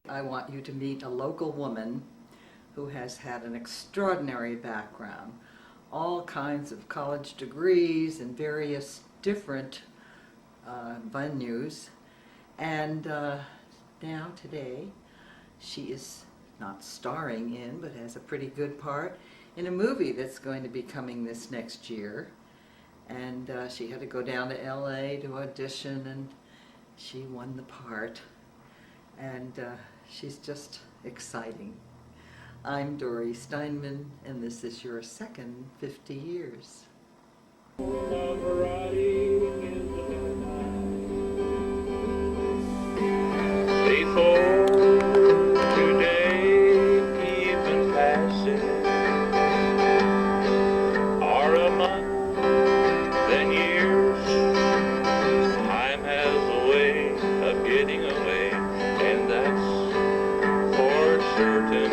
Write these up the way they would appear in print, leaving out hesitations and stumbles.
I want you to meet a local woman who has had an extraordinary background, all kinds of college degrees in various different venues, and now today she is not starring in, but has a pretty good part in a movie that's going to be coming this next year. And she had to go down to LA to audition, and she won the part. And she's just exciting. I'm Dory Steinman, and this is your second 50 years. Before today even passes, or a month, then years, time has a way of getting away, and that's for certain,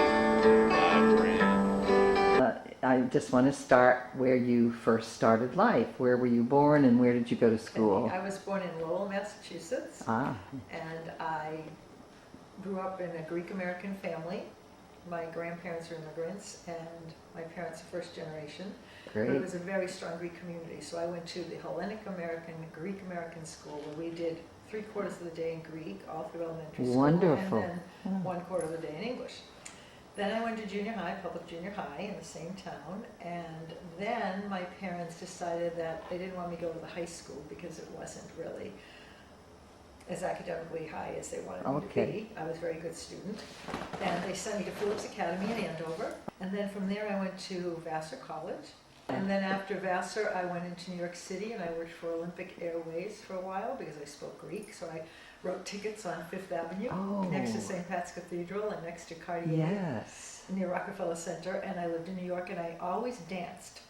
my friend. I just want to start where you first started life. Where were you born and where did you go to school? I was born in Lowell, Massachusetts, and I grew up in a Greek-American family. My grandparents are immigrants, and my parents are first generation. Great. But it was a very strong Greek community, so I went to the Hellenic American, Greek-American school, where we did 3/4 of the day in Greek, all through elementary school. Wonderful. And then 1/4 of the day in English. Then I went to junior high, public junior high in the same town, and then my parents decided that they didn't want me to go to the high school because it wasn't really as academically high as they wanted me to be. I was a very good student. And they sent me to Phillips Academy in Andover. And then from there I went to Vassar College. And then after Vassar I went into New York City and I worked for Olympic Airways for a while because I spoke Greek. So I wrote tickets on Fifth Avenue next to St. Pat's Cathedral and next to Cartier near Rockefeller Center. And I lived in New York and I always danced.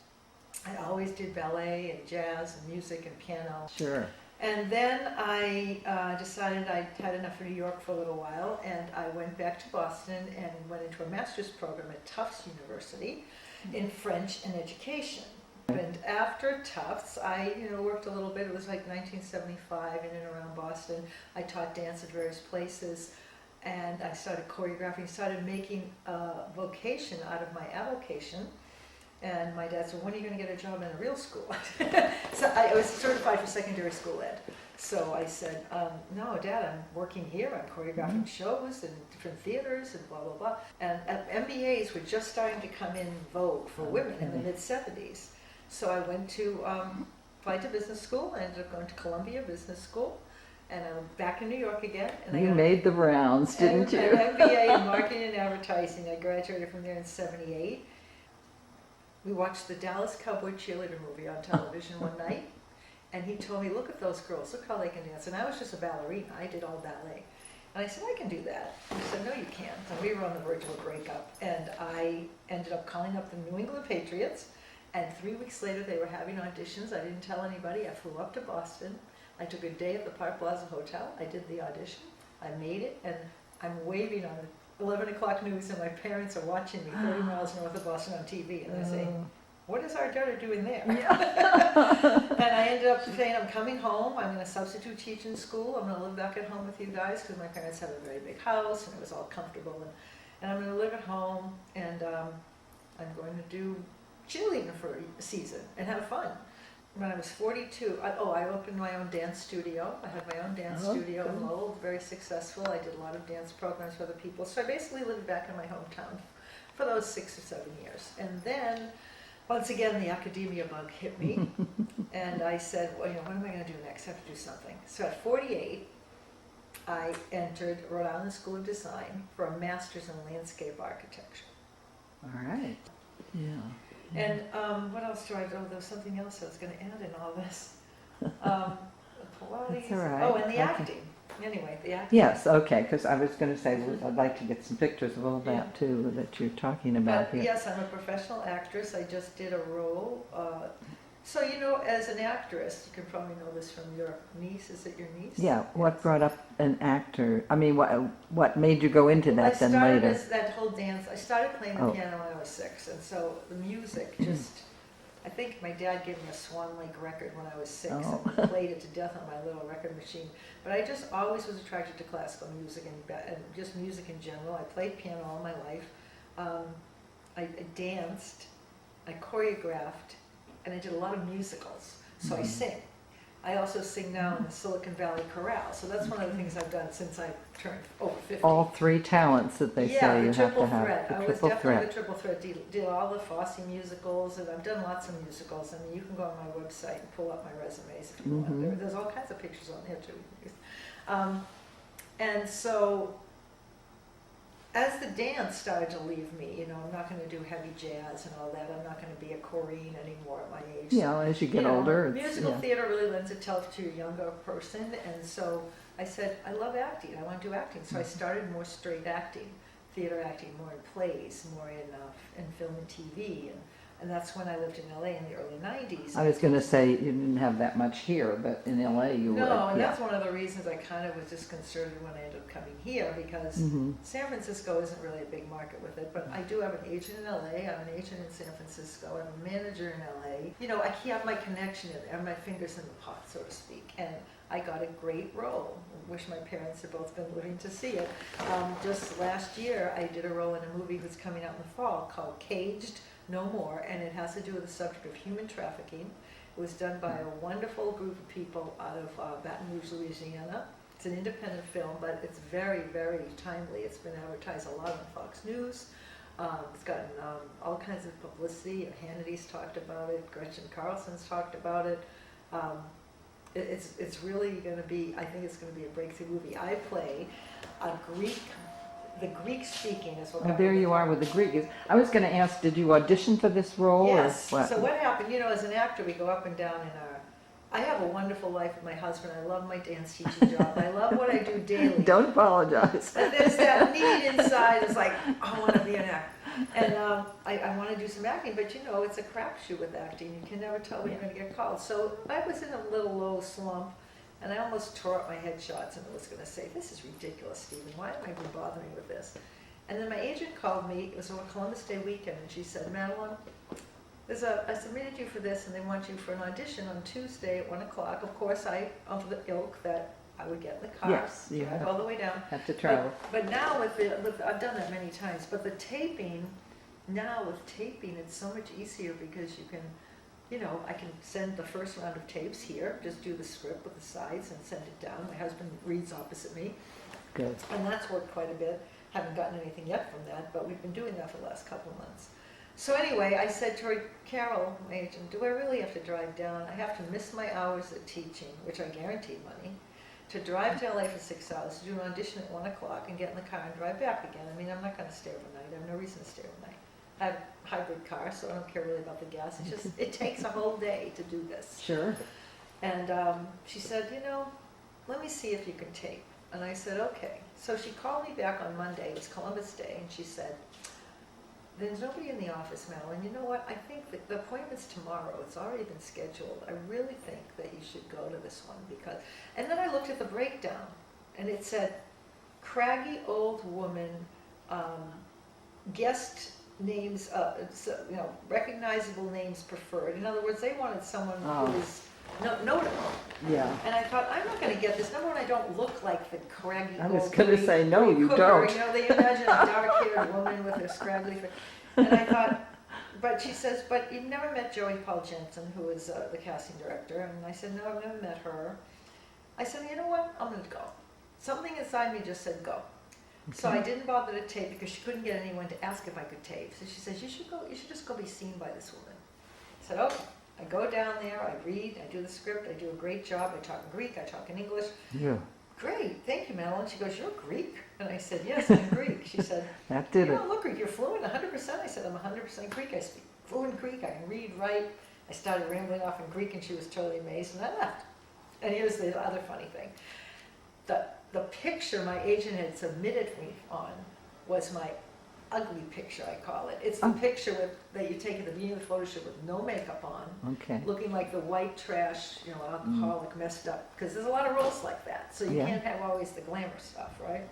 I always did ballet and jazz and music and piano. Sure. And then I decided I'd had enough of New York for a little while, and I went back to Boston and went into a master's program at Tufts University in French and education. And after Tufts, I worked a little bit. It was like 1975 in and around Boston. I taught dance at various places, and I started choreographing, started making a vocation out of my avocation. And my dad said, when are you going to get a job in a real school? So I was certified for secondary school ed. So I said, no, Dad, I'm working here. I'm choreographing shows in different theaters and blah, blah, blah. And MBAs were just starting to come in vogue for women in the mid-'70s. So I went to apply to business school. I ended up going to Columbia Business School. And I'm back in New York again. And You made the rounds, didn't you? An MBA in marketing and advertising. I graduated from there in '78. We watched the Dallas Cowboy cheerleader movie on television one night, and he told me, look at those girls, look how they can dance. And I was just a ballerina, I did all ballet. And I said, I can do that. He said, no, you can't. And we were on the verge of a breakup. And I ended up calling up the New England Patriots, and 3 weeks later they were having auditions. I didn't tell anybody. I flew up to Boston. I took a day at the Park Plaza Hotel. I did the audition. I made it, and I'm waving on the 11 o'clock news, and my parents are watching me 30 miles north of Boston on TV, and they're saying, what is our daughter doing there? And I ended up saying, I'm coming home, I'm going to substitute teach in school, I'm going to live back at home with you guys, because my parents have a very big house, and it was all comfortable, and I'm going to live at home, and I'm going to do cheerleading for a season, and have fun. When I was 42, I opened my own dance studio. I had my own dance studio in Lowell, very successful. I did a lot of dance programs for other people. So I basically lived back in my hometown for those 6 or 7 years. And then, once again, the academia bug hit me. And I said, well, what am I going to do next? I have to do something. So at 48, I entered Rhode Island School of Design for a master's in landscape architecture. All right. Yeah. And what else do I do? There was something else I was going to add in all this. Pilates. That's all right. Oh, and the acting. Anyway, the acting. Yes, okay, because I was going to say, I'd like to get some pictures of all that too, that you're talking about here. Yes, I'm a professional actress. I just did a role. So, as an actress, you can probably know this from your niece. Is it your niece? Yeah, what brought up an actor? I mean, what made you go into that then later? I started that whole dance. I started playing the piano when I was 6, and so the music just I think my dad gave me a Swan Lake record when I was 6 Oh. and played it to death on my little record machine. But I just always was attracted to classical music and just music in general. I played piano all my life. I danced, I choreographed, and I did a lot of musicals. So I sing. I also sing now in the Silicon Valley Chorale. So that's one of the things I've done since I turned over 50. All three talents that they Yeah, say the you have triple to have. threat. The I was triple definitely threat. the triple threat. Did all the Fosse musicals, and I've done lots of musicals. I mean, you can go on my website and pull up my resumes if you want. There's all kinds of pictures on there too. And so, as the dance started to leave me, you know, I'm not going to do heavy jazz and all that. I'm not going to be a Corrine anymore at my age. Yeah, as you get You know, older, it's, musical yeah. theater really lends itself to a younger person, and so I said, I love acting, I want to do acting. So I started more straight acting, theater acting, more in plays, more in film and TV, and that's when I lived in LA in the early 90s. I was going to say you didn't have that much here, but in LA you would. No, and yeah. that's one of the reasons I kind of was disconcerted when I ended up coming here, because Mhm. San Francisco isn't really a big market with it, but I do have an agent in LA, I have an agent in San Francisco, I have a manager in LA. You know, I have my connection in there, my fingers in the pot, so to speak, and I got a great role. I wish my parents had both been living to see it. Just last year, I did a role in a movie that's coming out in the fall called Caged No More, and it has to do with the subject of human trafficking. It was done by a wonderful group of people out of Baton Rouge, Louisiana. It's an independent film, but it's very, very timely. It's been advertised a lot on Fox News. It's gotten all kinds of publicity. Hannity's talked about it. Gretchen Carlson's talked about it. It's really going to be, I think it's going to be a breakthrough movie. I play a Greek, the Greek speaking is what. Oh, there you are with the Greek. I was going to ask, did you audition for this role? Yes. Or what? So what happened, you know, as an actor, we go up and down in our, I have a wonderful life with my husband. I love my dance teaching job. I love what I do daily. Don't apologize. But there's that need inside, it's like, I want to be an actor. And I want to do some acting, but you know, it's a crapshoot with acting. You can never tell when you're going to get called. So I was in a little low slump, and I almost tore up my headshots and was going to say, this is ridiculous, Stephen. Why am I even bothering with this? And then my agent called me. It was on Columbus Day weekend, and she said, Madeline, I submitted you for this, and they want you for an audition on Tuesday at 1 o'clock. Of course, I, of the ilk that I would get in the car, Yes, you drive have- all the way down. Have to travel. But now I've done that many times, but the taping, now with taping, it's so much easier because you can, you know, I can send the first round of tapes here, just do the script with the sides and send it down. My husband reads opposite me, Good. and that's worked quite a bit. Haven't gotten anything yet from that, but we've been doing that for the last couple of months. So anyway, I said to her, Carol, my agent, do I really have to drive down? I have to miss my hours of teaching, which I guarantee money, to drive to LA for 6 hours, to do an audition at 1 o'clock and get in the car and drive back again. I mean, I'm not going to stay overnight. I have no reason to stay overnight. I have a hybrid car, so I don't care really about the gas. It's just, it takes a whole day to do this. Sure. And she said, you know, let me see if you can tape. And I said, okay. So she called me back on Monday, it was Columbus Day, and she said, there's nobody in the office, Madeline. You know what? I think that the appointment's tomorrow. It's already been scheduled. I really think that you should go to this one because, and then I looked at the breakdown and it said, craggy old woman, guest names, you know, recognizable names preferred. In other words, they wanted someone Oh. who was notable. Yeah. And I thought, I'm not going to get this. Number one, I don't look like the craggy I was old gonna Greek- say, no, Greek you hooker. don't. You know, they imagine a dark-haired woman with her scraggly face. And I thought, but she says, but you've never met Joey Paul Jensen, who is the casting director. And I said, no, I've never met her. I said, you know what? I'm going to go. Something inside me just said go. So I didn't bother to tape because she couldn't get anyone to ask if I could tape. So she says, you should just go be seen by this woman. I said, okay. I go down there, I read, I do the script, I do a great job. I talk in Greek, I talk in English. Yeah. Great, thank you, Madeline. She goes, you're Greek? And I said, yes, I'm Greek. She said, That you did it. don't look Greek, you're fluent 100%. I said, I'm 100% Greek. I speak fluent Greek, I can read, write. I started rambling off in Greek and she was totally amazed and I left. And here's the other funny thing. The picture my agent had submitted me on was my ugly picture, I call it. It's the picture that you take at the beginning of the photo shoot with no makeup on, Okay. looking like the white trash, you know, alcoholic, messed up, because there's a lot of roles like that. So you Yeah. can't have always the glamour stuff, right?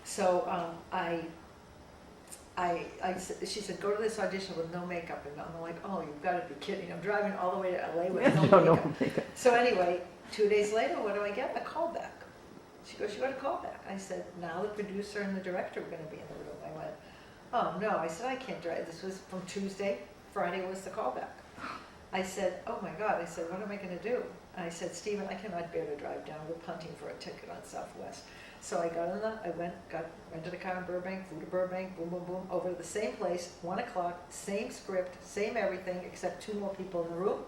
So I she said, go to this audition with no makeup, and I'm like, oh, you've got to be kidding, I'm driving all the way to LA with no No, makeup. no makeup. So anyway, 2 days later, what do I get? A call back. She goes, you got a call back. I said, now the producer and the director are going to be in the room. I went, oh no, I said, I can't drive. This was from Tuesday, Friday was the callback. I said, oh my God, I said, what am I going to do? And I said, Stephen, I cannot bear to drive down. We're punting for a ticket on Southwest. So I rented a car in Burbank, flew to Burbank, boom, boom, boom, over to the same place, 1 o'clock, same script, same everything, except 2 more people in the room.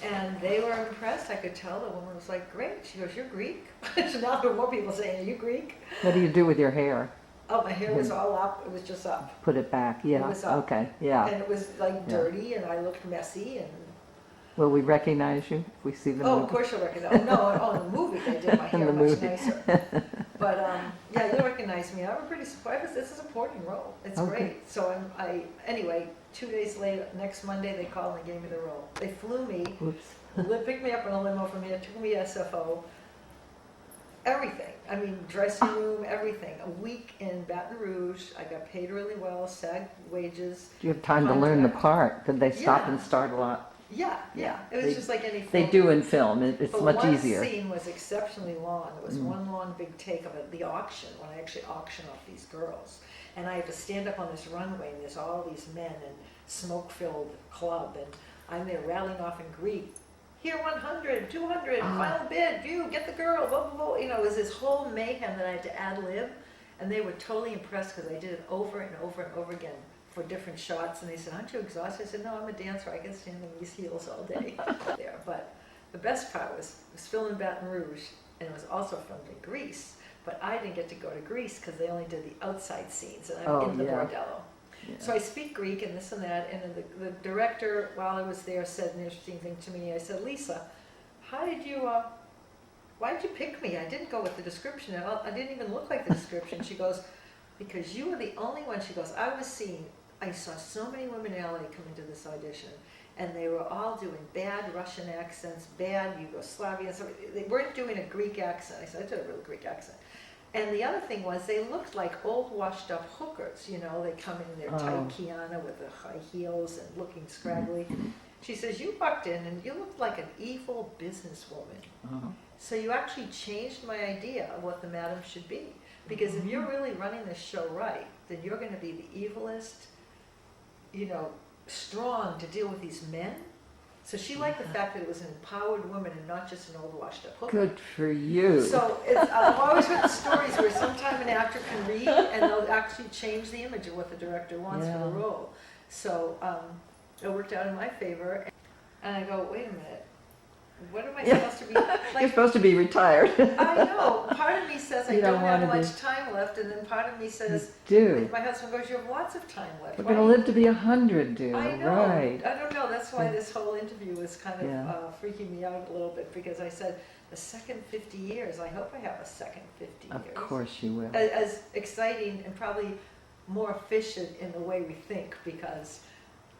And they were impressed. I could tell the woman was like, great. She goes, you're Greek? So now there were more people saying, are you Greek? What do you do with your hair? Oh, my hair was all up. It was just up. Put it back, yeah, was up. okay, yeah. And it was like dirty, and I looked messy. And Will we recognize you if we see the oh, movie? of course you'll recognize. No, in the movie they did my In hair the much movie. nicer. But yeah, you'll recognize me. I was pretty surprised. This is a supporting role. It's Okay. great. So anyway. 2 days later, next Monday, they called and gave me the role. They flew me. Oops. Picked me up in a limo from here, took me to SFO, everything. I mean, dressing room, everything. A week in Baton Rouge, I got paid really well, SAG wages. Do you have time to learn the Contract. part? Did they stop Yeah. and start a lot? Yeah. It was They- just like any film. They do in film, it's But much one easier. scene was exceptionally long. It was one long big take of it, the auction, when I actually auctioned off these girls. And I had to stand up on this runway, and there's all these men and smoke-filled club, and I'm there rattling off in Greek. Here, 100, 200, final bid, view, get the girl, blah, blah, blah. You know, it was this whole mayhem that I had to ad-lib, and they were totally impressed because I did it over and over and over again for different shots, and they said, aren't you exhausted? I said, no, I'm a dancer, I can stand in these heels all day there. But the best part was filmed in Baton Rouge, and it was also filmed in Greece, but I didn't get to go to Greece because they only did the outside scenes, and I'm Oh, in the yeah. bordello. Yeah. So I speak Greek and this and that, and then the director, while I was there, said an interesting thing to me. I said, Lisa, why did you pick me? I didn't go with the description. I didn't even look like the description. She goes, because you were the only one. She goes, I saw so many women in LA come into this audition, and they were all doing bad Russian accents, bad Yugoslavian, so they weren't doing a Greek accent. I said, I did a real Greek accent. And the other thing was, they looked like old washed up hookers, you know, they come in their tight Kiana with the high heels and looking scraggly. She says, you walked in and you looked like an evil businesswoman. Uh-huh. So you actually changed my idea of what the madam should be. Because if you're really running this show right, then you're going to be the evilest, you know, strong to deal with these men. So she liked the fact that it was an empowered woman and not just an old washed up hooker. Good for you. So I've always heard the stories where sometime an actor can read and they'll actually change the image of what the director wants for Yeah. the role. So it worked out in my favor. And I go, wait a minute, what am I Yeah. supposed to be You're like? supposed to be retired. I know. Part of me says I You don't don't have wanna much be. time left, and then part of me says, Do. my husband goes, you have lots of time left. We're Why going to don't live to be 100, dear. I know. Right. I don't know. That's why this whole interview was kind of Yeah. freaking me out a little bit, because I said, the second 50 years, I hope I have a second 50 Of years. course you will. As exciting and probably more efficient in the way we think, because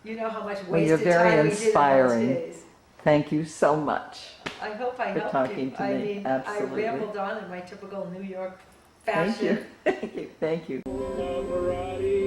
you know how much Well, you're wasted very time we did in inspiring. those days. Thank you so much. I hope I For helped talking you. to I me. mean, Absolutely. I rambled on in my typical New York Thank fashion. you. Thank you. Thank you. A variety